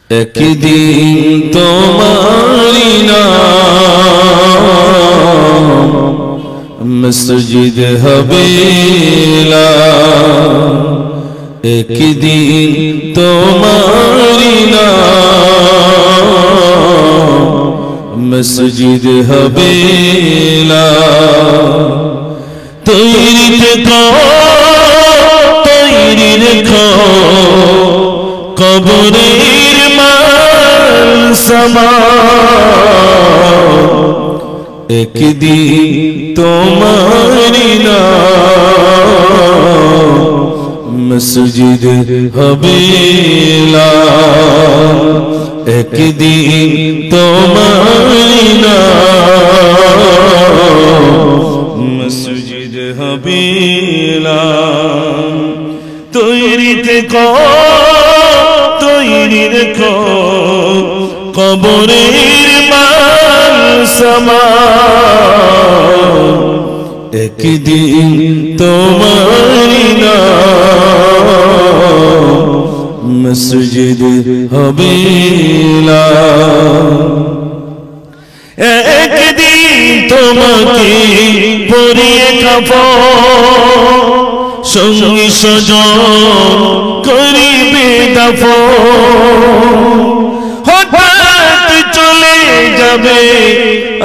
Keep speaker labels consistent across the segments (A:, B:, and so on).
A: একদিন তোমারি নাম মসজিদ হবে একদিন তোমারি নাম মসজিদ হবে তৈরি রেখো কবরের মান সামান একদিন তোমারি নাম মসজিদ হবে একদিন তোমারি নাম মসজিদ হবে তৈরি থেকো তৈরি রেখো কবরের মান সামান একদিন তোমারি নাম মসজিদ হবে একদিন তোমাকে পরিয়ে কাফন সঙ্গী সজন করিবে দাফন হঠাৎ চলে যাবে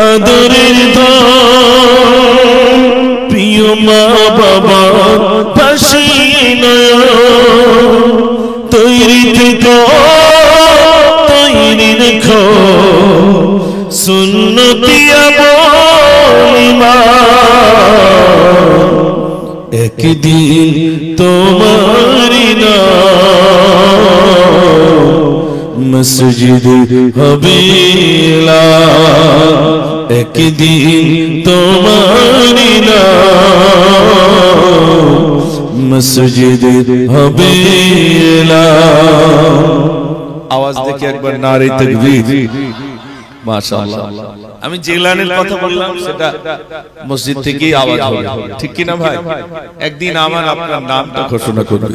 A: আদরের ধন প্রিয় মা বাবা পাশে নয়ন তৈরি থেকো তৈরি রেখো সুন্নতি আমল ঈমান একদিন তোমারি নাম মসজিদ হবে একদিন তোমারি নাম মসজিদ হবে আওয়াজ দেখে একবার নারে তাকবীর মাশাআল্লাহ আমি যে লাইনের কথা বললাম সেটা মসজিদ থেকেই আওয়াজ হবে ঠিক কি না ভাই একদিন আমার আপনার নামটা ঘোষণা করবে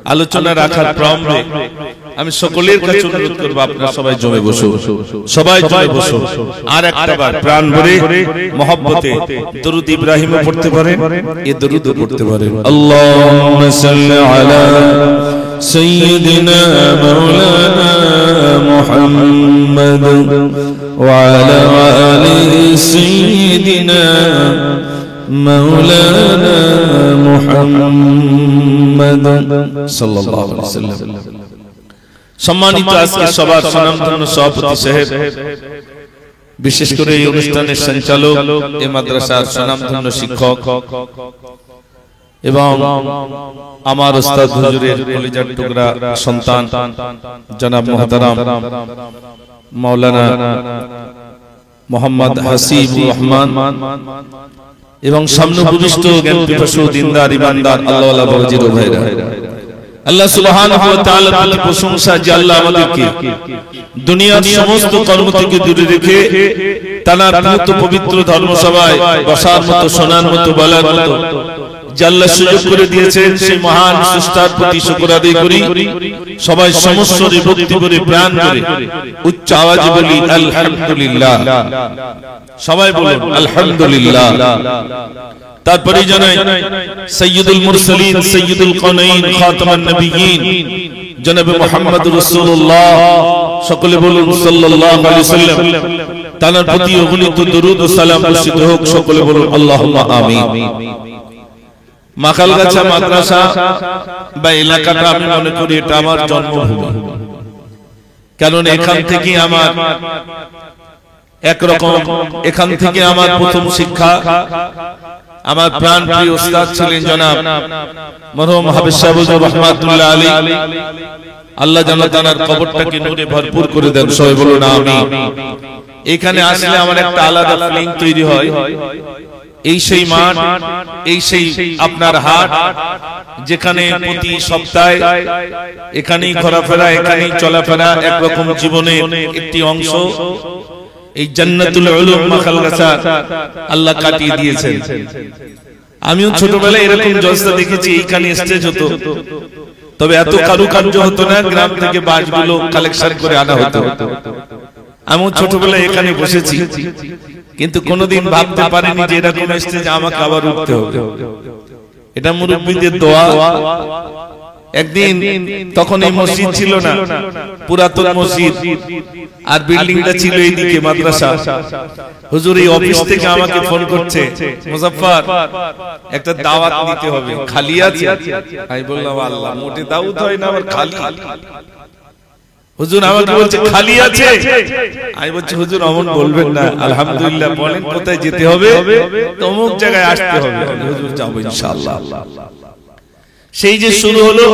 A: আলোচনা রাখার প্রারম্ভে আমি সকলের কাছে অনুরোধ করব আপনারা সবাই জমে বসো সবাই জমে বসো আর একবার প্রাণ ভরে মহব্বতে দরুদ ইব্রাহিম পড়তে পারেন এই দরুদ পড়তে পারেন আল্লাহুম্মা সাল্লি আলা সাইয়্যিদিনা মাওলানা মুহাম্মদ ওয়া আলা আলি সাইয়্যিদিনা মাওলানা মুহাম্মদ সাল্লাল্লাহু আলাইহি ওয়াসাল্লাম সম্মানিত আজকে সবার সুনামধন্য সভাপতি সাহেব বিশেষ করে এই অনুষ্ঠানের সঞ্চালক এই মাদ্রাসার সুনামধন্য শিক্ষক এবং আমার উস্তাদ হুজুরের কলিজার টুকরা সন্তান জনাব মুহতারাম মাওলানা মোহাম্মদ হাসিবুর রহমান এবং সামনেপৃষ্ট জ্ঞান পিপাসু দিনদার ইমানদার আল্লাহওয়ালা বাবাজির ভাইরা আল্লাহ সুবহানাহু ওয়া তাআলার প্রতি প্রশংসা যে আল্লাহ আমাদেরকে দুনিয়ার সমস্ত কর্ম থেকে দূরে রেখে তার পবিত্র ধর্মসভায় বসার মতো শোনার মতো বলার মতো যে আল্লাহ সুযোগ করে দিয়েছেন সেই মহান স্রষ্টার প্রতি শুকর আদায় করি সবাই সমস্বরে ভক্তি করে প্রাণ করে উচ্চ আওয়াজে বলি আলহামদুলিল্লাহ সবাই বলুন আলহামদুলিল্লাহ তারপরে জানাই সাইয়্যিদুল মুরসালিন সাইয়্যিদুল কাওনাইন খাতামুন নবিয়্যিন জনাবে মুহাম্মদুর রাসূলুল্লাহ সকলে বলুন সাল্লাল্লাহু আলাইহি ওয়াসাল্লাম তার প্রতি অগণিত দরুদ ও সালাম বর্ষিত হোক সকলে বলুন আল্লাহুম্মা আমিন মাখালগাছা মাদ্রাসা বা এলাকাটা আমি মনে করি এটা আমার জন্মভূমি কারণ এখান থেকে আমার একরকম এখান থেকে আমার প্রথম শিক্ষা আমার প্রাণ প্রিয় উস্তাদ ছিলেন জনাব মরহুম হাফেজ সাহেব রাহমাতুল্লাহ আলাইহি আল্লাহ জান্নাত তার কবরটাকে নূরে ভরপুর করে দেন সবাই বলুন আমিন এখানে আসলে আমার একটা আলাদা ফিলিং তৈরি হয় এই সেই মাঠ এই সেই আপনার হাট যেখানে প্রতি সপ্তাহে এখানেই ঘোরাফেরা এখানেই চলাফেরা একরকম জীবনের একটি অংশ এই জান্নাতুল উলুম মাখালগাছা আল্লাহ কাটিয়ে দিয়েছেন আমিও ছোটবেলায় এরকম জলসা দেখেছি এইখানে স্টেজ হতো তবে এত কারুকার্য হতো না, গ্রাম থেকে বাঁশগুলো কালেকশন করে আনা হতো। আমি ছোটবেলায় এখানে বসেছি, কিন্তু কোনোদিন ভাবতে পারিনি যে এরকম স্টেজে আমাকে আবার উঠতে হবে। এটা মুরব্বীদের দোয়া। একদিন তখন এই মসজিদ ছিল না, পুরাতন মসজিদ, আর বিল্ডিংটা ছিল এইদিকে মাদ্রাসা। হুজুর এই অফিস থেকে আমাকে ফোন করছে, মুজাফফর একটা দাওয়াত নিতে হবে, খালি আছে? আমি বললাম আল্লাহ, মোটে দাওয়াত হয় না, আবার খালি। হুজুর আমাকে বলছে খালি আছে। আমি বলছি হুজুর অমন বলবেন না, আলহামদুলিল্লাহ বলেন কোথায় যেতে হবে? অমুক জায়গায় আসতে হবে। হুজুর যাবো ইনশাআল্লাহ। সেই যে শুরু হলো,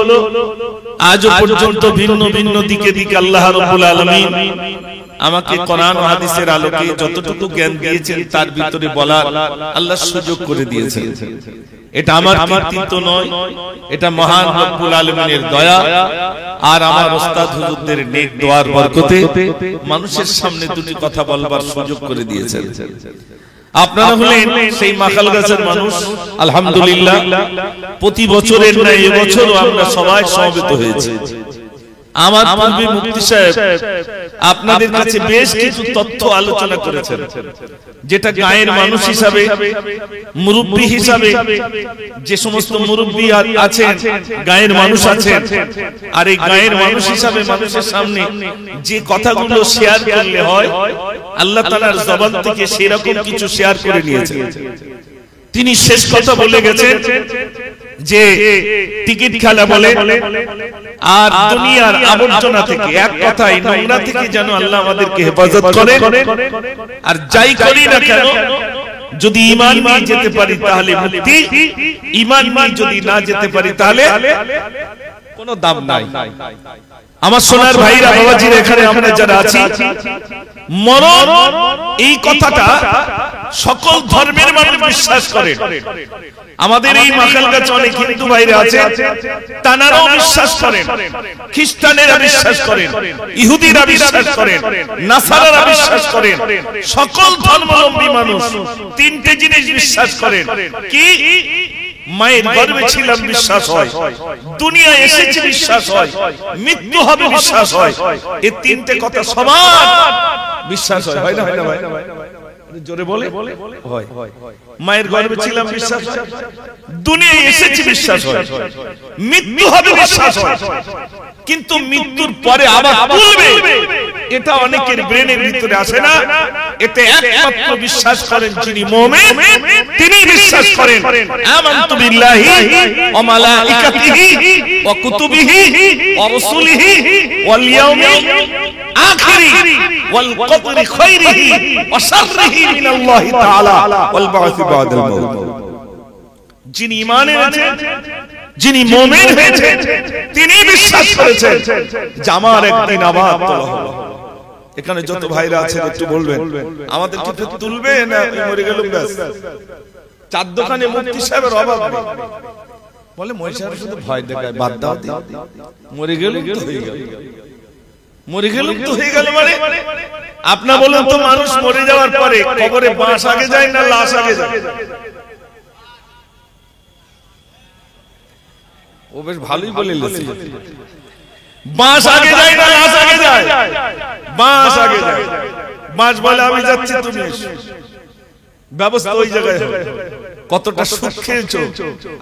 A: আজও পর্যন্ত ভিন্ন ভিন্ন দিকে দিকে আল্লাহ রাব্বুল আলামিন আমাকে কোরআন ও হাদিসের আলোকে যতটুকু জ্ঞান দিয়েছেন তার ভিতরে বলার আল্লাহ সুযোগ করে দিয়েছেন। এটা আমার কৃতিত্ব নয়, এটা মহান রব্বুল আলামিনের দয়া আর আমার ওস্তাদ হুজুরদের নেক দোয়ার বরকতে মানুষের সামনে দুটি কথা বলবার সুযোগ করে দিয়েছেন। আপনারা হলেন সেই মাকাল গাছের মানুষ। আলহামদুলিল্লাহ, প্রতি বছরের ন্যায় এবছরও আমরা সবাই সমবেত হয়েছি। আমার পূর্বে মুফতি সাহেব আপনাদের কাছে বেশ কিছু তথ্য আলোচনা করেছেন, যেটা গায়ের মানুষ হিসাবে, মুরব্বী হিসাবে, যে সমস্ত মুরব্বী আছেন, গায়ের মানুষ আছেন, আর এই গায়ের মানুষ হিসাবে মানুষের সামনে যে কথাগুলো শেয়ার করলে হয়, আল্লাহ তাআলার জবান থেকে সেরকম কিছু শেয়ার করে নিয়েছেন। তিনি শেষ কথা বলে গেছেন যে টিকিট খেলা বলে আর দুনিয়ার আবর্জনা থেকে, এক কথায় নোংরা থেকে যেন আল্লাহ আমাদেরকে হেফাজত করে। আর যাই করি না কেন, যদি ঈমান নিয়ে যেতে পারি তাহলে মুক্তি, ঈমান নিয়ে যদি না যেতে পারি তাহলে কোনো দাম নাই। আমার সোনার ভাইরা, বাবাজিরা, এখানে আমরা যারা আছি, মরণ এই কথাটা সকল ধর্মের মানুষ বিশ্বাস করে। আমাদের এই মাকাল গাছে অনেক হিন্দু ভাইরা আছে, তানারাও বিশ্বাস করেন, খ্রিস্টানেরা বিশ্বাস করেন, ইহুদিরা বিশ্বাস করেন, নাসারারা বিশ্বাস করেন। সকল ধর্মাবলম্বী মানুষ তিনটে জিনিস বিশ্বাস করেন। কি? মায়ের গর্ভে ছিলাম বিশ্বাস হয়, দুনিয়া এসেছি বিশ্বাস হয়, মৃত্যু হবে বিশ্বাস হয়। এই তিনটে কথা সবার বিশ্বাস হয়, হয় না? হয় না ভাই? জোরে বলে হয়। মায়ের গর্ভে ছিলাম বিশ্বাস হয়, দুনিয়া এসেছি বিশ্বাস হয়, মৃত্যু হবে বিশ্বাস হয়। কিন্তু মৃত্যুর পরে আবার তুলবে, এটা অনেকের ব্রেনের ভিতরে আসে না। এতে একমাত্র বিশ্বাস করেন যিনি মুমিন, তিনি বিশ্বাস করেন আমানতু বিল্লাহি ওয়া মালাইকাতিহি ওয়া কুতুবিহি ওয়া রাসূলিহি ওয়াল ইয়াউমিল আখিরি ওয়াল কদরি খাইরিহি ওয়া শাররিহি মিনাল্লাহি তাআলা ওয়াল বা'সি বা'দাল মাউত। যিনি ঈমান এনেছেন, যিনি মুমিন হয়েছেন, তিনি বিশ্বাস করেছেন যে আমার একদিন আবার তোলা হবে। এখানে যত ভাইরা আছেন একটু বলবেন, আমাদেরকে তুলবে না মরে গেল ব্যাস? চার দোকানে মুফতি সাহেবের অভাব নেই, বলে মহিষার শুধু ভয় দেখায়, বাদ দাও, মরে গেল তো হয়ে গেল, মরে গেল তো হয়ে গেল। মানে আপনি বলুন তো, মানুষ মরে যাওয়ার পরে কবরে বাঁশ আগে যায় না লাশ আগে যায়? ও বেশ ভালোই বলে লেছে, বাঁশ আগে যায় না লাশ আগে যায়? বাঁশ আগে যায়। বাঁশ বলে আমি যাচ্ছি, তুমি এসো, ব্যবস্থা ওই জায়গায় হবে। কতটা সুদ খেয়েছো,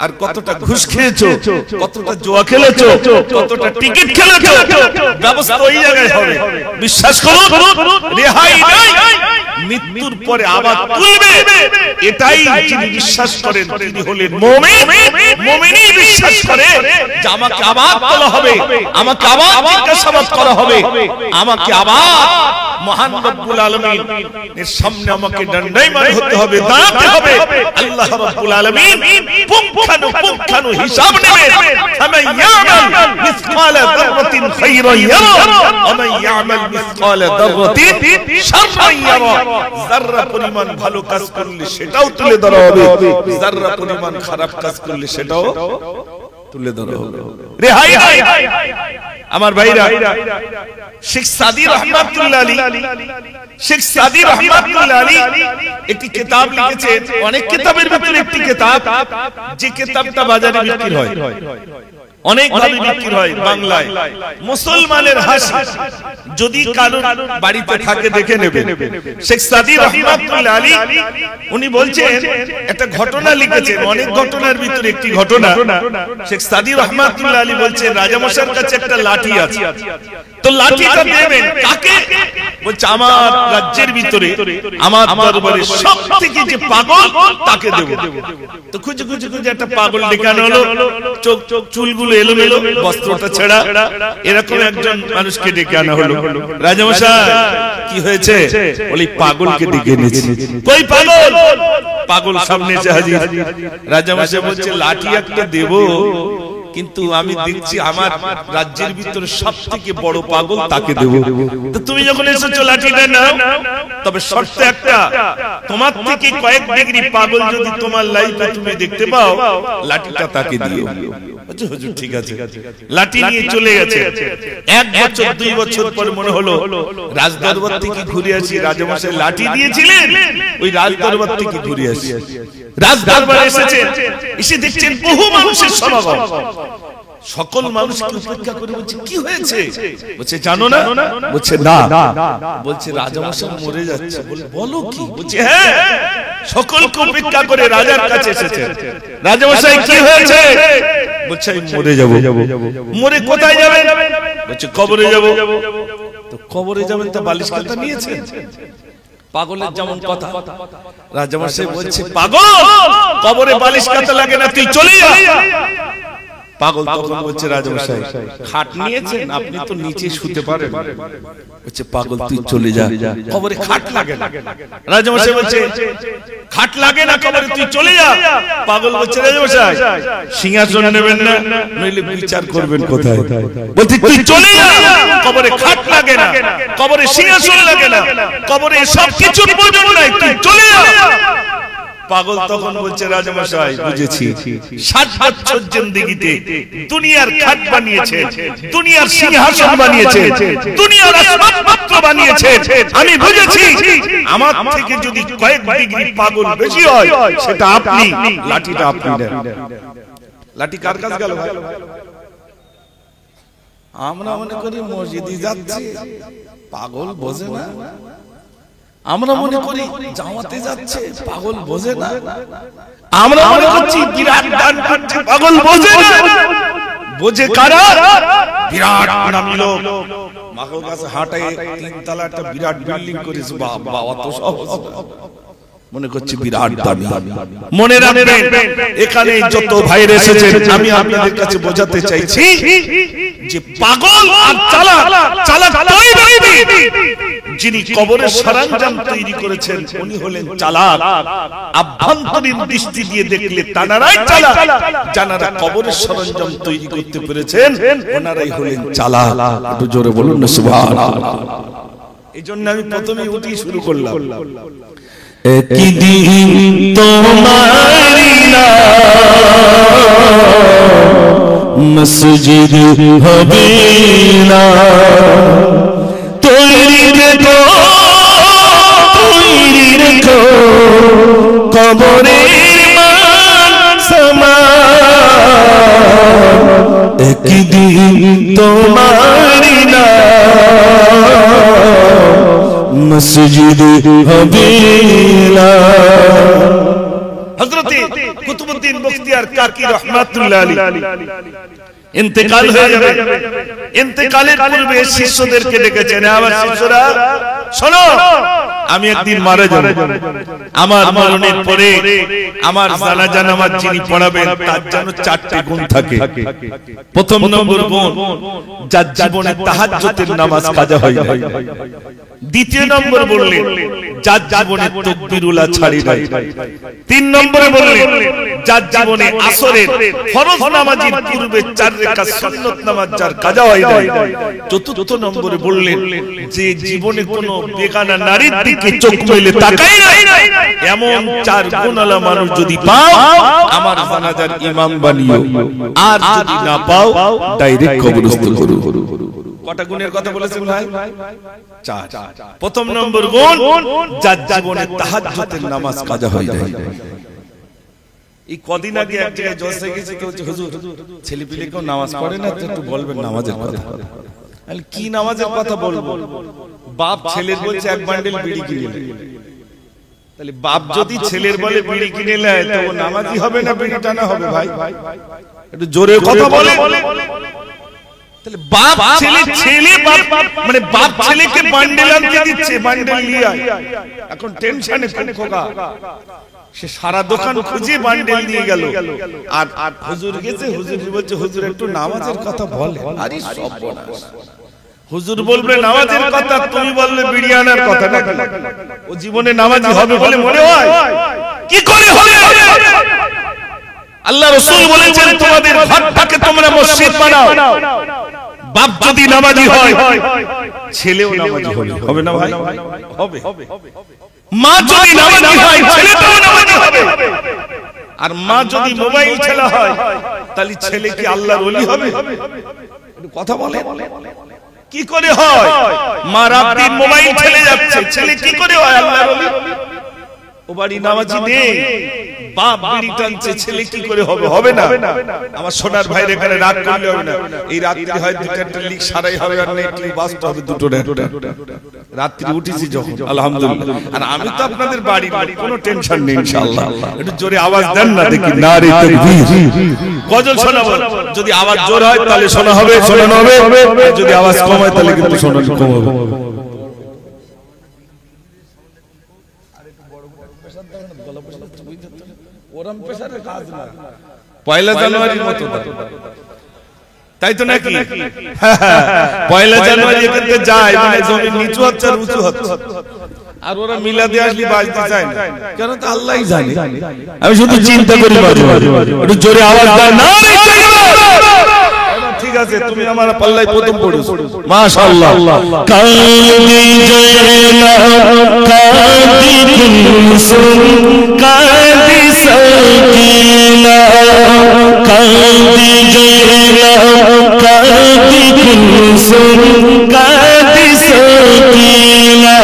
A: আর কতটা ঘুষ খেয়েছো, কতটা জুয়া খেলেছো, কতটা টিকিট খেলেছো, ব্যবস্থা ওই জায়গায় হবে। বিশ্বাস করো, রেহাই নাই। মৃত্যুর পরে আবার তুলবে, এটাই যিনি বিশ্বাস করেন তিনি হলেন মুমিন। মুমিনই বিশ্বাস করে যে আমাকে আবার তোলা হবে, আমাকে আবার জিজ্ঞাসাবাদ করা হবে, আমাকে আবার মহান রব্বুল আলামিন এর সামনে আমাকে দণ্ডায়মান হতে হবে, দাঁড়াতে হবে। আল্লাহ রব্বুল আলামিন পুঙ্খানু হিসাব নেবেন। ফামান ইয়ামাল মিসকালা যাররাতিন খায়রান ইয়ারা ওয়া মান ইয়ামাল মিসকালা যাররাতিন শাররান ইয়ারা। যাররা পরিমাণ ভালো কাজ করলে সেটাও তুলে ধরা হবে, যাররা পরিমাণ খারাপ কাজ করলে সেটাও তুলে ধরা হবে। রেহাই নাই। আমার ভাইরা, শেখ সাদী রাহমাতুল্লাহ আলাইহি, শেখ সাদী রাহমাতুল্লাহ আলাইহি একটি কিতাব লিখেছেন। অনেক কিতাবের ভিতরে একটি কিতাব, যে কিতাবটা বাজারে বিক্রি হয়, অনেক ভাবে বিক্রি হয় বাংলায়। মুসলমানের হাসি যদি কারো বাড়িতে থাকে দেখে নেবেন। শেখ সাদী রহমাতুল্লাহ আলাইহি উনি বলছেন একটা ঘটনা লিখেছেন, অনেক ঘটনার ভিতরে একটি ঘটনা। শেখ সাদী রহমাতুল্লাহ আলাইহি বলছেন রাজামশাইয়ের কাছে একটা লাঠি আছে, তো লাঠিটা দেবেন কাকে? বলছে আমার রাজ্যের ভিতরে আমার দরবারে সবথেকে যে পাগল তাকে দেব। তো খুঁজে খুঁজে খুঁজে একটা পাগল ডেকে আনা হলো, চোখ চুলগুলো এলোমেলো, বস্ত্রটা ছেঁড়া, এরকম একজন মানুষকে ডেকে আনা হলো। রাজামশাই কি হয়েছে? বলি পাগলকে ডেকে এনেছি। কই পাগল? পাগল সামনে এসে হাজির। রাজামশাই বলছে লাঠি একটা দেব, কিন্তু আমি দেখছি আমার রাজ্যের ভিতরে সবথেকে বড় পাগল তাকে দেব। তো তুমি যখন এসেছো লাঠিটা নাও, তবে শর্ত একটা, তোমার থেকে কয়েক ডিগ্রি পাগল যদি তোমার লাইফে তুমি দেখতে পাও, লাঠিটা তাকে দিও। আচ্ছা হুজুর ঠিক আছে। লাঠি নিয়ে চলে গেছে। 1 বছর 2 বছর পর মনে হলো রাজদরবার থেকে ঘুরে আসি, রাজামশাই লাঠি দিয়েছিলেন, ওই রাজদরবার থেকে ঘুরে আসি। রাজদরবারে এসেছেন, এসে দেখছেন বহু মানুষের সমাগম। সকল মানুষকে উপেক্ষা করে বলছে কি হয়েছে? বলছে জানো না? বলছে না। বলছে রাজামশাই মরে যাচ্ছে। বলো কি? বলছে হ্যাঁ। সকলকে উপেক্ষা করে রাজার কাছে এসেছে। রাজামশাই কি হয়েছে? বলছে আমি মরে যাব। মরে কোথায় যাবেন? বলছে কবরে যাব। তো কবরে যাবেন তো বালিশ কাঁথা নিয়েছে? পাগলের যেমন কথা। রাজামশাই বলছে পাগল, কবরে বালিশ কাঁথা লাগে না, তুই চলে যা। পাগল তখন বলছে রাজামশাই খাট নিয়েছেন, আপনি তো নিচে শুতে পারেন। বলছে পাগল তুই চলে যা, কবরে খাট লাগে না। রাজামশাই বলছে খাট লাগে না কবরে, তুই চলে যা। পাগল বলছে রাজামশাই সিংহাসন নেবেন না, নইলে বিচার করবেন কোথায়? বলছে তুই চলে যা, কবরে খাট লাগে না, কবরে সিংহাসন লাগে না, কবরে সব কিছুর প্রয়োজন নাই, তুই চলে যা। পাগল তখন বলছে রাজামশাই বুঝেছি, 7 বছর জিন্দেগিতে দুনিয়ার খাট বানিয়েছে, দুনিয়ার সিংহাসন বানিয়েছে, দুনিয়ার আসবাবপত্র বানিয়েছে, আমি বুঝেছি আমার থেকে যদি কয়েক ডিগ্রি পাগল বেশি হয় সেটা আপনি। লাঠিটা আপনি নেন। লাঠি কার কাছে গেল ভাই? আমরা মনে করি মসজিদে যাচ্ছি, পাগল বোঝে না। আমরা মনে করি জামাতে যাচ্ছে, পাগল বোঝে না। আমরা মনে করছি বিরাট দান করছে, পাগল বোঝে না। বোঝে কারা? বিরাট নামী লোক মাগোর কাছে হাঁটায় 3 তলা একটা বিরাট বিল্ডিং করেছে, বাবা অত সহজ মনে করছি বিরাট দামি। মনে রাখবেন এখানে যত ভাইরা এসেছেন, আমি আপনাদের কাছে বোঝাতে চাইছি যে পাগল আর চালাক, চালাক ওই ব্যক্তি যিনি কবরের সরঞ্জাম তৈরি করেছেন, উনি হলেন চালাক। আভ্যন্তরীণ দৃষ্টি দিয়ে দেখলে তানারাই চালাক, যারা কবরের সরঞ্জাম তৈরি করতে পেরেছেন ওনারাই হলেন চালাক। একটু জোরে বলুন না সুবহানাল্লাহ। এইজন্য আমি প্রথমেই উঠি শুরু করলাম, একদিন তোমারি না মসজিদ হবে না, তৈরি রেখো কবরের মান সমান। একদিন তোমারি না মসজিদ হবে না। হযরত কুতুবউদ্দিন বখতিয়ার কাকি রাহমাতুল্লাহ আলাইহি ইন্তেকাল হয়ে যাবে। ইন্তেকালের পূর্বে শিষ্যদেরকে ডেকেছেন, আবার শিষ্যরা শোনো, আমি একদিন মারা যাব, আমার মরণের পরে আমার জানাজা নামাজ যিনি পড়াবেন তার যেন 4টে গুণ থাকে। প্রথম নম্বর গুণ, যার জীবনে তাহাজ্জুদের নামাজ কাজা হয় না। দ্বিতীয় নম্বর বললেন যার জীবনে তাকবীরুল্লাহ ছাড়ি নাই। 3 নম্বরে বললেন যার জীবনে আসরের ফরজ নামাজের পূর্বে 4 রাকাত সুন্নাত নামাজ যার কাজা হয় নাই। চতুর্থ নম্বরে বললেন যে জীবনে কোনো বেগানা নারীর দিকে চোখ মেলে তাকায় নাই, এমন 4 গুণওয়ালা মানুষ যদি পাও আমার জানাজার ইমাম বানিও, আর যদি না পাও ডাইরেক্ট কবরস্থ করো। কটা গুণের কথা বলেছেন ভাই? 4। প্রথম নম্বর গুণ, যার জীবনে তাহাজ্জুদের নামাজ কাজা হয় নাই। এই কদিন আগে এক জায়গায় জলসা গেছে, তো হচ্ছে হুজুর ছেলে পিলে কেউ নামাজ পড়ে না, তো একটু বলবেন নামাজের কথা। কি নামাজের কথা বলবো? বাপ ছেলের বলছে এক বান্ডেল বিড়ি কিনে নে। তাহলে বাপ যদি ছেলের বলে বিড়ি কিনে নেয়, তো ও নামাজি হবে না বিড়ি টানা হবে? ভাই একটু জোরে কথা বলে। তাহলে বাপ ছেলে ছেলে বাপ মানে বাপ ছেলেকে বান্ডেল আনতে দিচ্ছে, বান্ডেল নিয়ে আয়। এখন টেনশনে খোকা, সে সারা দোকান খুঁজে বান্ডেল নিয়ে গেল, আর হুজুর গেছে, হুজুর বলছে হুজুর একটু নামাজের কথা বলে। আরে সর্বনাশ, হুজুর বলবে নামাজের কথা, তুমি বললে বিড়ি আনার কথা। ও জীবনে নামাজি হবে বলে মনে হয়? কি করে হবে? আল্লাহ রাসূল বলেছেন তোমাদের ঘরটাকে তোমরা মসজিদ বানাও। বাপ যদি নামাজি হয়, ছেলেও নামাজি হবে, হবে না ভাই? হবে। মা যদি নামাজি হয়, ছেলেটাও নামাজি হবে। আর মা যদি মোবাইল ছেলে হয়, তাহলে ছেলে কি আল্লাহর ওলি হবে? কথা বলে। কি করে হয়? মা রাতে মোবাইল ছেলে যাচ্ছে, ছেলে কি করে হয় আল্লাহর ওলি? ও বাড়ি নামাজি নেই, বাপ বিড়ি টানছে, ছেলে কি করে হবে? হবে না। আমার সোনার ভাইর এখানে রাত করলে হবে না। এই রাত্রি হয় দুটো লিক সারাই হবে, আর নেটলি বাসটা হবে দুটো রাত্রি উঠেছি যখন, আলহামদুলিল্লাহ। আর আমি তো আপনাদের বাড়ি, কোনো টেনশন নেই ইনশাআল্লাহ। একটু জোরে আওয়াজ দেন না দেখি, নারে তাকবীর। গজল শোনাবো, যদি আওয়াজ জোর হয় তাহলে শোনা হবে, শোনানো হবে। যদি আওয়াজ কম হয় তাহলে কিন্তু শোনানো কম হবে। পয়লা জানুয়ারির মতো তাই তো নাকি? পয়লা জানুয়ারি এখানে যায়, মানে জমিন নিচু হচ্ছে আর উঁচু হচ্ছে, আর ওরা মিলাদে আসলে বাজতে চায় না, কেন তা আল্লাহই জানে। আমি শুধু চিন্তা করি মাঝে মাঝে, একটু জোরে আওয়াজ দাও না। ঠিক আছে, তুমি আমার পাল্লায় প্রথম পড়েছো, মাশাআল্লাহ। কাদি জয়না কাদি কুলসুম কাদি সাকিনা, কাদি জয়না কাদি কুলসুম কাদি সাকিনা,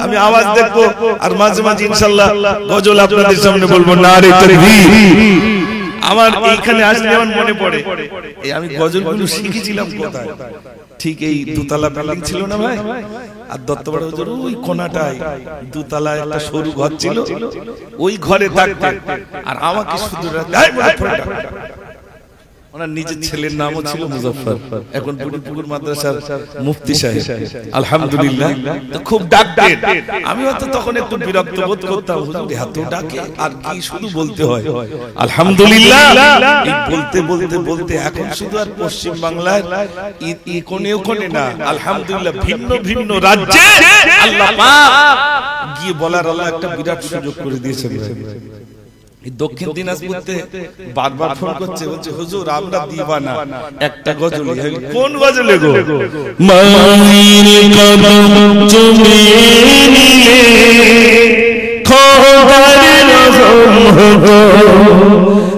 A: আমি আওয়াজ দেখবো আর মাঝে মাঝে ইনশাআল্লাহ গজল আপনাদের সামনে বলবো, নারে তাকবীর। আমার এইখানে আসলে আমার মনে পড়ে, এই আমি গজলগুলো শিখেছিলাম কোথায়? ঠিক এই দুতলা বিল্ডিং ছিল না ভাই, আর দত্তপাড়া হুজুর ওই কোণাটায় দুতলায় একটা সরু ঘর ছিল, ওই ঘরে থাকতেন। আর আমাকে শুধু ওনার নিজের ছেলের নামও ছিল মুজাফফর, এখন বুড়িপুকুর মাদ্রাসার মুফতি সাহেব, আলহামদুলিল্লাহ। তো খুব ডাকতেন, আমি হয়তো তখন একটু বিরক্ত বোধ করতাম, হুজুর এত ডাকে আর কি শুধু বলতে হয় আলহামদুলিল্লাহ। এই বলতে বলতে বলতে এখন শুধু আর পশ্চিম বাংলার এই কোণে কোণে না, আলহামদুলিল্লাহ ভিন্ন ভিন্ন রাজ্যে আল্লাহ পাক গিয়ে বলার আল্লাহ একটা বিরাট সুযোগ করে দিয়েছেন। দক্ষিণ দিনাজপুরতে বারবার ফোন করছে, বলছে হুজুর আমরা দিবানা একটা গজল। কোন গজলে গো? মায়ের কদম চুমে নিলে খোদার রহম হতো,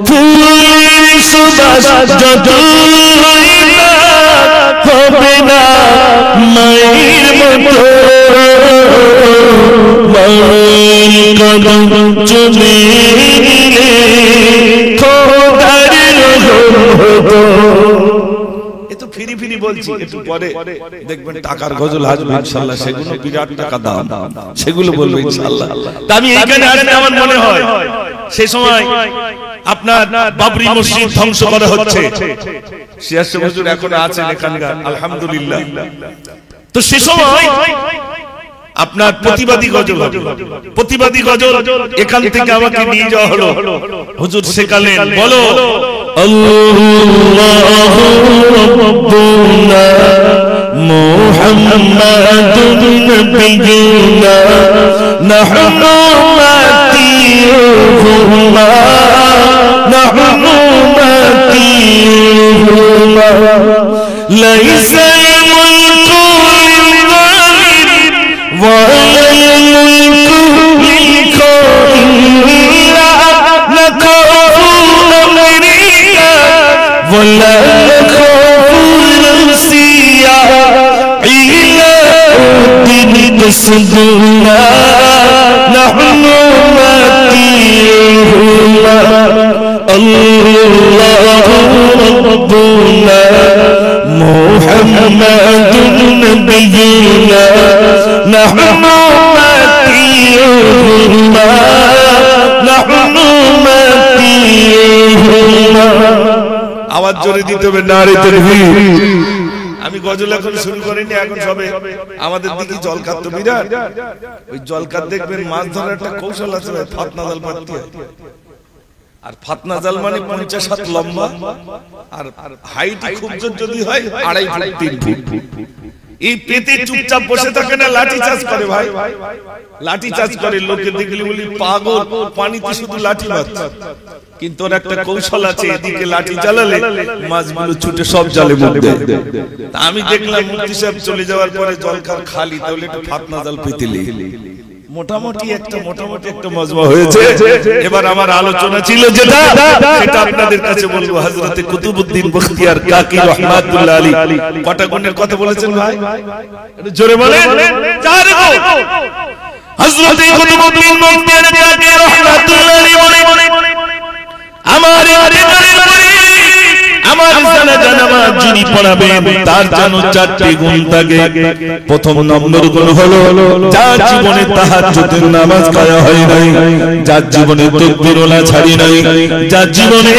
A: ফুলের সুবাস যতই না হবে না মায়ের মতো, মায়ের কদম চুমে ফিরি ফিরি বলছি, একটু পরে দেখবেন টাকার গজল আসবে ইনশাআল্লাহ, সেগুলো বিরাট টাকা দাম, সেগুলো বলবো ইনশাআল্লাহ। আমি এখানে আসলে আমার মনে হয় সেই সময় আপনার বাবরি মসজিদ ধ্বংস করা হচ্ছে, সিয়াসত হুজুর এখন আছেন এখানকার আলহামদুলিল্লাহ। তো সে সময় আপনার প্রতিবাদী গজল, প্রতিবাদী গজল এখান থেকে আমাকে নিয়ে যাওয়া হলো, হুজুর শেখালেন, বলো আল্লাহু রাব্বুনা মুহাম্মাদুন নাবিয়ুনা নাহনু মাতিয়ুহুমা নাহনু মাতিয়ুহুমা লাইসা মুলকু ولا نخاف نفسيا إلى الدين قصدنا نحن ماتيهما الله ربنا محمد نبينا نحن ماتيهما نحن ماتيهما আওয়াজ জোরে দিতে হবে নারে তাকবীর আমি গজল এখন শুরু করিনি এখন সবে আমাদের দিকে জল কাটতো বিরাট ওই জল কাট দেখবেন মাছ ধরার একটা কৌশল আছে ফাতনা জাল পাততে আর ফাতনা জাল মানে 50 হাত লম্বা আর হাইট খুব যদি হয় 2.5 ফুট 3 ফুট এই পেতে চুপচাপ বসে থাকে না লাঠি চার্জ করে ভাই লাঠি চার্জ করে লোকে দেখলে বলি পাগল পানিতে শুধু লাঠি মারছে কিন্তু ওর একটা কৌশল আছে এদিকে লাঠি চালালে মাছগুলো ছুটে সব জালে মুখ দেয় আমি দেখলাম মুফতি সাহেব চলে যাওয়ার পরে জলখার খালি তাহলে একটু ফাতনা জাল পেতেলি মোটামুটি একটা মজমা হয়েছে এবার আমার আলোচনা ছিল যেটা সেটা আপনাদের কাছে বলবো হযরত কুতুবউদ্দিন বখতিয়ার কাকি রাহমাতুল্লাহ আলাইহি কটা গুণের কথা বলেছেন ভাই একটু জোরে বলেন চার গো হযরত কুতুবউদ্দিন বখতিয়ার কাকি রাহমাতুল্লাহ আলাইহি বলে আমার এবারের পরে আমার জানাজা নামাজ যিনি পড়াবেন তার যেন চারটি গুণ থাকে প্রথম নম্বর গুণ হলো যার জীবনে তাহাজ্জুদের নামাজ কায়া হয় নাই যার জীবনে তাকবীর ওয়ালা ছাড়ি নাই যার জীবনে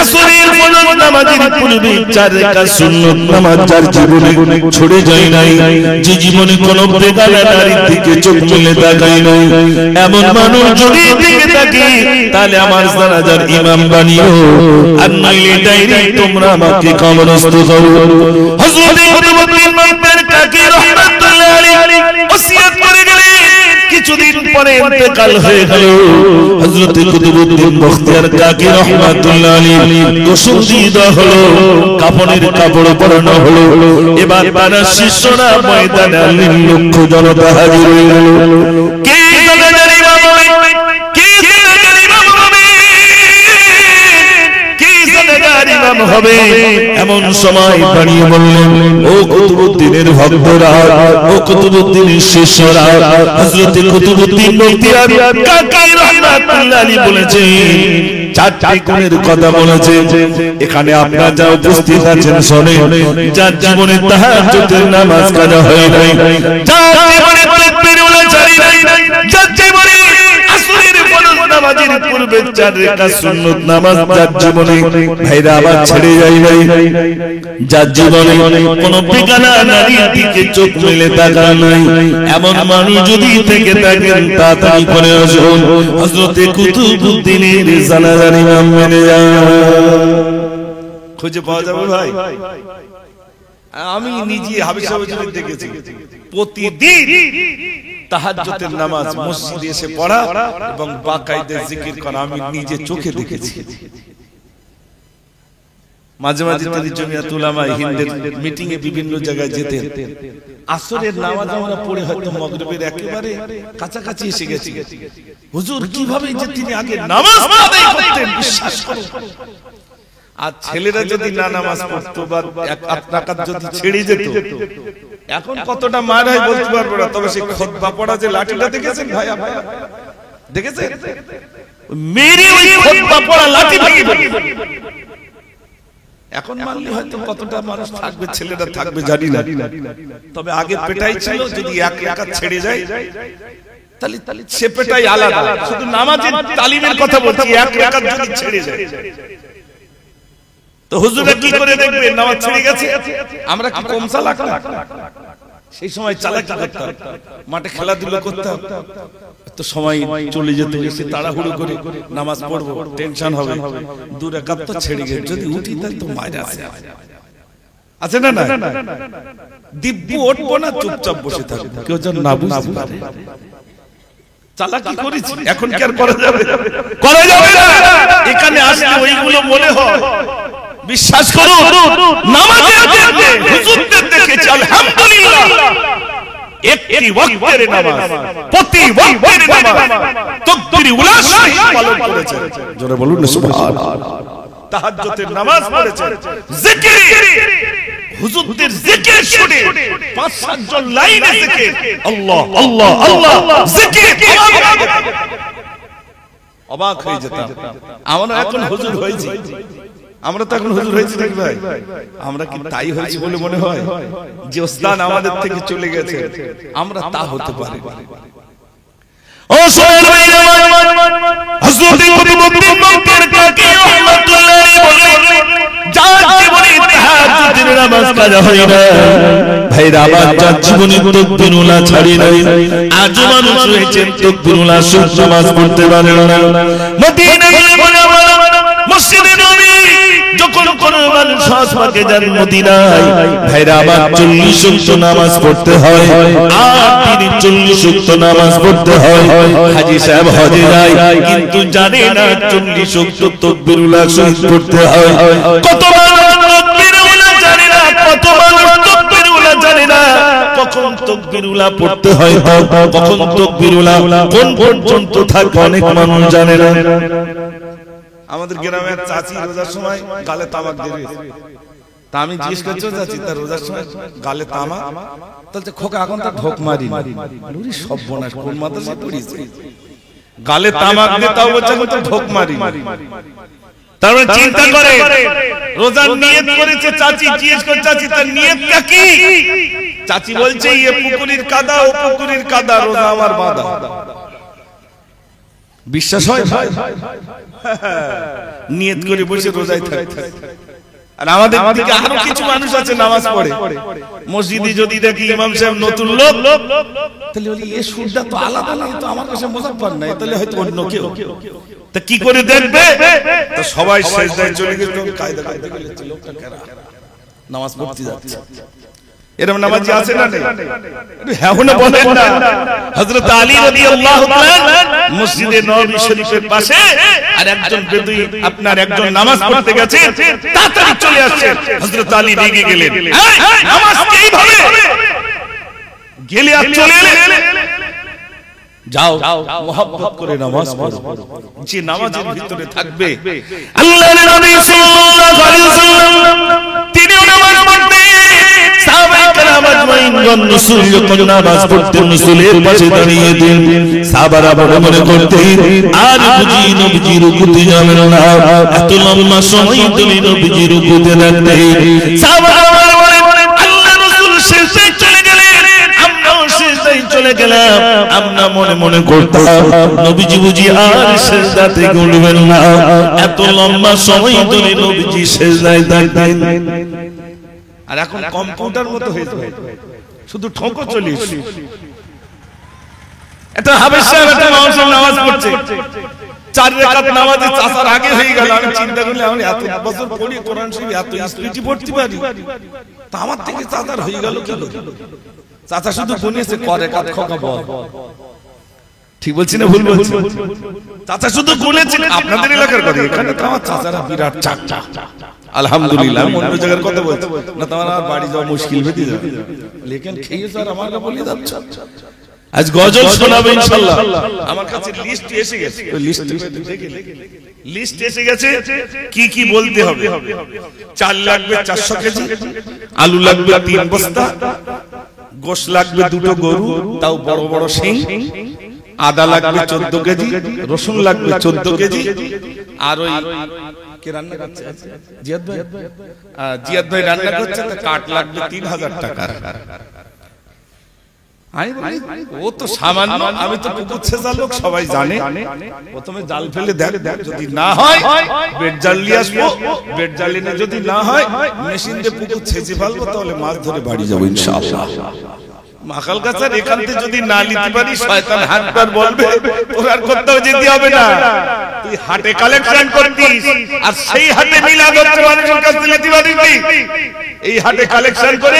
A: আসরের ফরজ নামাজের পূর্বে 4 রাকাত সুন্নাত নামাজ যার জীবনে ছড়ে যায় নাই যে জীবনে কোনো বেগানা নারীর দিকে চোখ মেলে তাকায় নাই এমন মানুষ যদি দিকে তাকে তাহলে আমার জানাজার ইমাম বানিও আর নইলে ডাইরেক্ট তোমরা আমাকে কবরস্থ করো হযরত কুতুবউদ্দিন বখতিয়ার কাকি রাহমাতুল্লাহ আলাইহি ওসিয়ত করে গেলেন কিছুদিন পরে ইন্তেকাল হয়ে গেল হযরত কুতুবউদ্দিন বখতিয়ার কাকি রাহমাতুল্লাহ আলাইহি গোসল দিয়ে দেওয়া হলো কাফনের কাপড় পরানো হলো এবার তার শিষ্যরা ময়দানে আল্লাহর লক্ষ জনতা হাজির হয়ে গেল কে জানাজার ইমাম হবে কে জানাজার ইমাম হবে কে জানাজার ইমাম হবে এমন সময় দাঁড়িয়ে বললেন ও কুতুবউদ্দিনের ভক্তরা ও কুতুবউদ্দিনের শিষ্যরা হযরত কুতুবউদ্দিন বখতিয়ার কাকি রাহমাতুল্লাহ আলাইহি বলেছেন চারটি গুণের কথা বলেছে এখানে আপনারা যা উপস্থিত আছেন শুনেন যার জীবনে তাহাজ্জুদের নামাজ কাজা হয় নাই যার জীবনে তাকবীর ওয়ালা ছাড়ি নাই যার জীবনে আসরের ফরজ নামাজের পূর্বে 4 রাকাত সুন্নাত নামাজ যার জীবনে ভাইরা আবার ছেড়ে যায় নাই যার জীবনে কোনো বেগানা নারীর দিকে চোখ মেলে তাকায় নাই এমন মানুষ যদি থেকে থাকেন তাড়াতাড়ি করে আসুন হযরত কুতুবউদ্দিনের জানাজার ইমাম মেনে যান খুঁজে পাওয়া যাবে ভাই আমি নিজে হাবিসা হুজুর দেখেছি প্রতিদিন তাহাজ্জুদের নামাজ মসজিদে এসে পড়া এবং বাকায়দা জিকির করা আমি নিজে চোখে দেখেছি মাঝে মাঝে তাদের জমিয়াত উলামা হিন্দের মিটিং এ বিভিন্ন জায়গায় যেতেন আসরের নামাজ আমরা পড়ে হয়তো মাগরিবের একেবারে কাছাকাছি এসে গেছি হুজুর কিভাবে যে তিনি আগে নামাজ আদায় করতেন বিশ্বাস করুন আর ছেলেরা যদি না নামাজ পড়তো বা এক রাকাত যদি ছেড়ে যেত এখন কতটা মার হয় বলতে পারবো না তবে সেই খুতবা পড়া যে লাঠিটা দেখেছেন ভাই আপনারা দেখেছেন মেরে ওই খুতবা পড়া লাঠি ভেঙে দেবে এখন মানলে হয়তো কতটা মানুষ থাকবে ছেলেরা থাকবে জানি না তবে আগে পেটাই ছিল যদি এক রাকাত ছেড়ে যায় তাহলে সে পেটাই আলাদা শুধু নামাজের তালিমের কথা বলছি এক রাকাত যদি ছেড়ে যায় তো হুজুরা কি করে দেখবে নামাজ ছেড়ে গেছে আমরা কি কম চালাক না সেই সময় চালাকি করতাম মাঠে খেলাধুলা করতাম তো সময় চলে যেত এসে তাড়াহুড়ো করে নামাজ পড়বো টেনশন হবে 2 রাকাত তো ছেড়ে গেছে যদি উঠি তাহলে তো মাইরা আছে না না দিব্যু উঠবো না চুপচাপ বসে থাকবো কেউ যেন না বুঝতে পারে চালাকি করেছি এখন কি আর করা যাবে না এখানে আসলে ওইগুলো মনে হয় বিশ্বাস করুন নামাজের মধ্যে হুজুরদের দেখেছি আলহামদুলিল্লাহ একটি ওয়াক্তের নামাজ প্রতি ওয়াক্তের নামাজ তাকবীর উলা সহিত পালন করেছে জোরে বলুন না সুবহানাল্লাহ তাহাজ্জুদের নামাজ পড়েছেন, জিকির হুজুরদের জিকির শুনে 5-7 জন লাইনে জিকির, আল্লাহ আল্লাহ আল্লাহ জিকির, অবাক হয়ে যেতাম। আমরা এখন হুজুর হয়েছি, আমরা তো এখন হুজুর হয়েছি নাকি ভাই? আমরা কি তাই হয়েছি বলে মনে হয় যে ওস্তাদ আমাদের থেকে চলে গেছে? আমরা তা হতে পারি। ও সোনার ভাইরা, হযরত কুতুবউদ্দিন বক্তের কাকি রাহমাতুল্লাহি বলেন, যার জীবনে তাহাজ্জুদের নামাজ কাজা হয় না ভাইরা, আবার যার জীবনে তাকবীরুল্লাহ ছাড়ি নাই, আজও মানুষ হয়েছেন তাকবীরুল্লাহ সুন্নাত নামাজ পড়তে পারে না। মদিনায় মুনাওয়ারা মসজিদে নবী যখন কোন মানুষ হজ পাকে যান মদিনায় ভাইরা, আবার 40 ওয়াক্ত নামাজ পড়তে হয়, আর তিনি 40 ওয়াক্ত নামাজ পড়তে হয়। হাজী সাহেব হজে যায় কিন্তু জানে না 40 ওয়াক্ত তাকবীরুল্লাহ শহীদ পড়তে হয়। কত মানুষ তাকবীরুল্লাহ জানে না, কত মানুষ তাকবীরুল্লাহ জানে না, কখন তাকবীরুল্লাহ পড়তে হয়, কখন তাকবীরুল্লাহ কোন পর্যন্ত থাকে অনেক মানুষ জানে না। আমাদের গ্রামের চাচি রোজার সময় গালে তামাক দেবে, তা আমি জিজ্ঞেস করছি চাচি তার রোজার সময় গালে তামাক, তাহলে খোকা এখন তার ঢোক মারি নুরি সব বোনাস কোন মাদ্রাসায় পড়িয়েছে, গালে তামাক দিয়ে তাও বলছে তো ঢোক মারি। তারপরে চিন্তা করে রোজার নিয়ত করেছে, চাচি জিজ্ঞেস করে চাচি তার নিয়তটা কি? চাচি বলছে এই পুকুরির কাদা, ও পুকুরির কাদা, রোজা আমার বাঁধা। বিশ্বাস হয়? নিয়ত করে বসে রোজায় থাকতে। আর আমাদের দিকে আরো কিছু মানুষ আছে নামাজ পড়ে, মসজিদে যদি দেখি ইমাম সাহেব নতুন লোক, তাহলে বলি এই সুরটা তো আলাদা না, তো আমার কাছে মুজাফফর নাই, তাহলে হয়তো অন্য কেউ। তা কি করে দেখবে? তো সবাই সিজদায় চলে গেছে, কায়দা কায়দা করে লোকটা কারা নামাজ পড়তে যাচ্ছে। এরকম নামাজি আছে না নেই? হ্যাঁ না বলেন না। হযরত আলী রাদিয়াল্লাহু তাআলা মসজিদে নববী শরীফের পাশে আর একজন বেদুই আপনার একজন নামাজ পড়তে গেছে, তাড়াতাড়ি চলে আসছে। হযরত আলী রেগে গেলেন, নামাজ কিভাবে গেলে আর চলে এলে, যাও মুহাব্বত করে নামাজ পড়ো। যে নামাজের ভিতরে থাকবে আল্লাহর নবী সাল্লাল্লাহু আলাইহি ওয়াসাল্লাম তিনি নামাজ পড়তেন, সাহাবায়ে কেরাম আজমাইন রাসূল যখন নামাজ পড়তেন রাসূলের পাশে দাঁড়িয়ে দিন, সাহাবারা বড় মনে করতেন আর বুঝি নবীজি রুকুতে যাবেন না, এত লম্বা সময় তুমি নবীজি রুকুতে রাখতেন। সাহাবারা বলেন আল্লাহ রাসূল সিজদায় চলে গেলেন, চলে গেলাম, আমরা মনে মনে করতাম নবীজি বুঝি আর সিজদা থেকে উঠবেন না, এত লম্বা সময় ধরে নবীজি সিজদায় থাকতেন। আর এখন কম্পিউটার মতো হয়েছে, শুধু ঠোঁকো চলিস। এটা হাবেশ সাহেব একটা মানুষের নামাজ পড়ছে, 4 রাকাত নামাজে চাচার আগে হয়ে গেল। আমি চিন্তা করলে আমি এত বছর পড়ি কোরআন শরীফ এত স্পিডে পড়তে পারি, তা আমার থেকে চাচার হয়ে গেল কি করে? চাচা শুধু গুনিয়েছে করে কাত খোকা বল, ঠিক বলছি না ভুল বলছি? চাচা শুধু গুনেছেন আপনাদের এলাকার কথা, এখানে তো আমার চাচারা বিরাট চাচা আলহামদুলিল্লাহ। অন্য জায়গার কথা বলছি না, তোমার আর বাড়ি যাওয়া মুশকিল হয়ে যাবে, লেকিন খেয়ে স্যার আমাকে বলে যাচ্ছে। আজ গজল শোনাবে ইনশাআল্লাহ। আমার কাছে লিস্ট এসে গেছে, ওই লিস্ট এসে গেছে কি কি বলতে হবে। চাল লাগবে 400 কেজি, আলু লাগবে 3 বস্তা, গোশ লাগবে 2টো গরু তাও বড় বড় শিং, আদা লাগবে 14 কেজি, রসুন লাগবে 14 কেজি, আর ওই কে রান্না করছে জিয়াদ ভাই রান্না করছে, তো কাঠ লাগবে 3000 টাকা। ও তো সামান্য, আমি তো পুকুর ছেঁচা লোক সবাই জানে। প্রথমে জাল ফেলে দেখ, যদি না হয় বেড জাল নিয়ে আসবো, বেড জাল এনে যদি না হয় মেশিন দিয়ে পুকুর ছেঁচে ফেলবো, তাহলে মাছ ধরে বাড়ি যাবো ইনশাআল্লাহ। মাখাল গাছের এখান থেকে যদি না নিতে পারি শয়তান হাতবার বলবে তোর আর কোথাও যেতে হবে না, তুই হাটে কালেকশন করতিস আর সেই হাটে মিলাদ হচ্ছে মানুষের কাছ থেকে নিতে পারিস। এই হাটে কালেকশন করে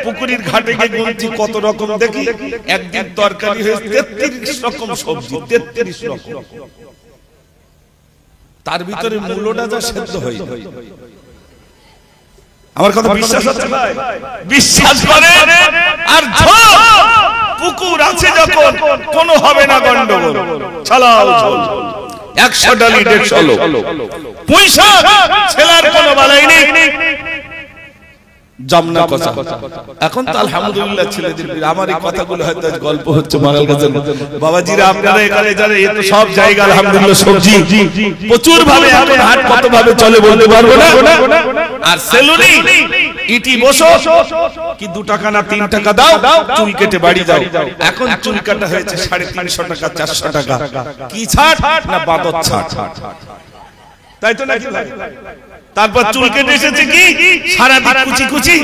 A: পুকুরির ঘাটে গিয়ে গুনছি কত রকম দেখি, একদিন তরকারি হয়েছে 33 রকম সবজি, 33 রকম, তার ভিতরে মূলটা যা সেদ্ধ হয়ে যায়। আমার কথা বিশ্বাস হচ্ছে ভাই? বিশ্বাস করে আর পুকুর আছে যখন কোনো হবে না গন্ডগোল, চালাও 100 ডালি 150 লোক পয়সা ছেলার কোনো বালাই নেই জামনা কথা। এখন তো আলহামদুলিল্লাহ ছেলেদের আমার এই কথাগুলো হয়তো গল্প হচ্ছে মাগাল গাছের বাবাজিরা আপনারা এখানে জানেন এই তো সব জায়গা আলহামদুলিল্লাহ সবজি প্রচুর ভাবে এখন হাট কত ভাবে চলে বলতে পারবো না। আর সেলুনি ইটি বসো কি 2 টাকা না 3 টাকা দাও চুল কেটে বাড়ি যাও। এখন চুল কাটা হয়েছে 350 টাকা 400 টাকা। কি ছাড় না বাদত ছাড়, তাই তো নাকি ভাই? তারপর চুল কেটে এসেছে কি সারা দিন কুচি কুচি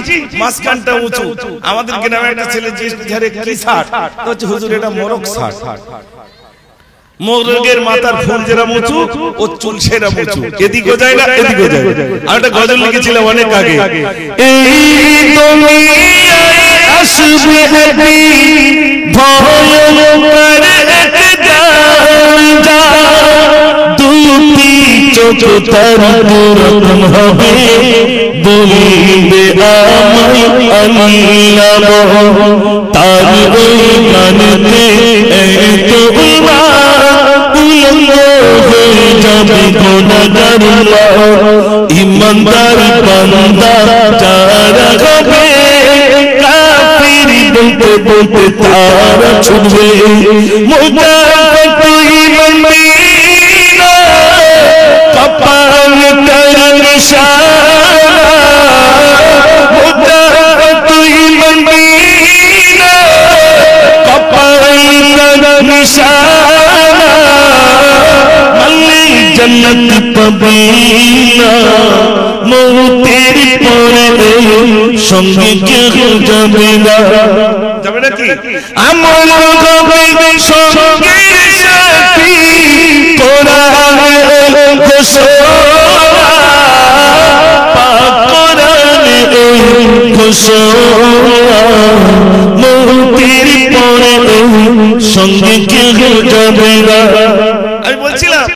A: মাঝখানটা উঁচু। আমাদের গ্রামে একটা ছেলে জিজ্ঞাসা কি ছাড়, হচ্ছে হুজুর এটা মোরগ ছাড়। মোরগের মাথার ফুল যেরকম উঁচু ও চুল সেরকম উঁচু, এদিকেও যায় না এদিকেও যায়। আর একটা গজল লিখেছিলাম অনেক আগে, এই দুনিয়ায় আসবে নবী ভয়ঙ্কর এক জানজা, দুটি চোখ তার দুরকম হবে বলিবে আমায় আল্লাহ, তার ওই গানেতে এত যাবে গুনাহগার ইমানদার বান্দা যারা হবে কাফির বলতে বলতে তারা ছুটবে মুজাফফর মদিনা কপাল তার নিশানা, মুজাফফর মদিনা কপাল তার নিশানা, জন্নত পাবিনা মৌতের পরে সঙ্গে কেউ যাবে না, যাবে নাকি আমল হবে সঙ্গের সাথী কোরআনের ঘোষণা, পাক কোরআনের ঘোষণা, মৌতের পরে সঙ্গে কেউ যাবে না। আমি বলছিলাম